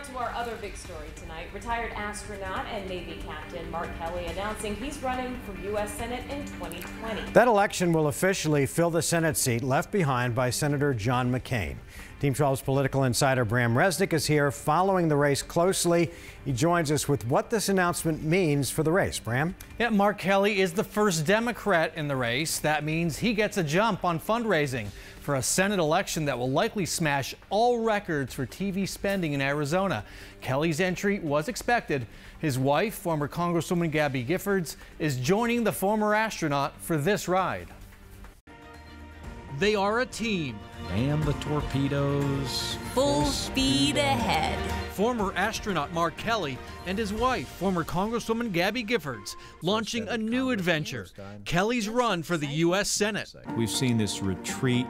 To our other big story tonight, retired astronaut and Navy Captain Mark Kelly announcing he's running for U.S. Senate in 2020. That election will officially fill the Senate seat left behind by Senator John McCain. Team 12's political insider Bram Resnick is here following the race closely. He joins us with what this announcement means for the race. Bram? Yeah, Mark Kelly is the first Democrat in the race. That means he gets a jump on fundraising for a Senate election that will likely smash all records for TV spending in Arizona. Kelly's entry was expected. His wife, former Congresswoman Gabby Giffords, is joining the former astronaut for this ride. They are a team. And the torpedoes. Full speed ahead. Former astronaut Mark Kelly and his wife, former Congresswoman Gabby Giffords, launching a new adventure, Kelly's run for the U.S. Senate. We've seen this retreat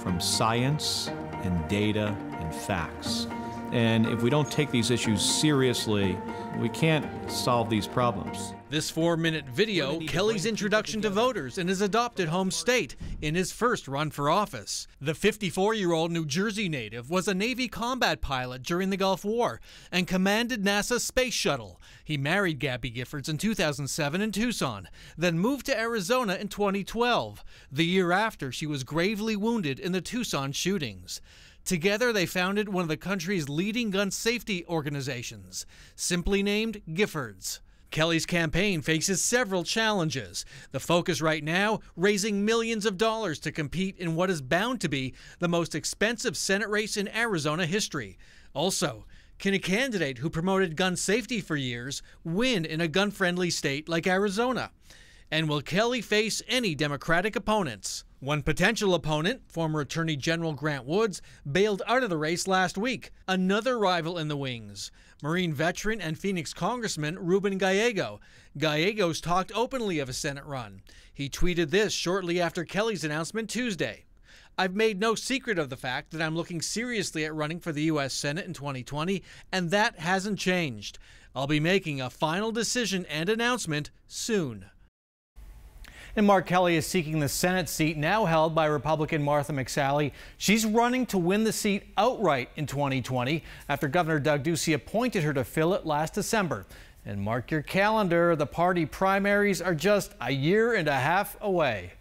from science and data and facts. And if we don't take these issues seriously, we can't solve these problems. This 4-minute video, Kelly's introduction to voters in his adopted home state in his first run for office. The 54-year-old New Jersey native was a Navy combat pilot during the Gulf War and commanded NASA's space shuttle. He married Gabby Giffords in 2007 in Tucson, then moved to Arizona in 2012, the year after she was gravely wounded in the Tucson shootings. Together, they founded one of the country's leading gun safety organizations, simply named Giffords. Kelly's campaign faces several challenges. The focus right now, raising millions of dollars to compete in what is bound to be the most expensive Senate race in Arizona history. Also, can a candidate who promoted gun safety for years win in a gun-friendly state like Arizona? And will Kelly face any Democratic opponents? One potential opponent, former Attorney General Grant Woods, bailed out of the race last week. Another rival in the wings, Marine veteran and Phoenix Congressman Ruben Gallego. Gallegos talked openly of a Senate run. He tweeted this shortly after Kelly's announcement Tuesday. "I've made no secret of the fact that I'm looking seriously at running for the U.S. Senate in 2020, and that hasn't changed. I'll be making a final decision and announcement soon." And Mark Kelly is seeking the Senate seat now held by Republican Martha McSally. She's running to win the seat outright in 2020 after Governor Doug Ducey appointed her to fill it last December. And mark your calendar, the party primaries are just a year and a half away.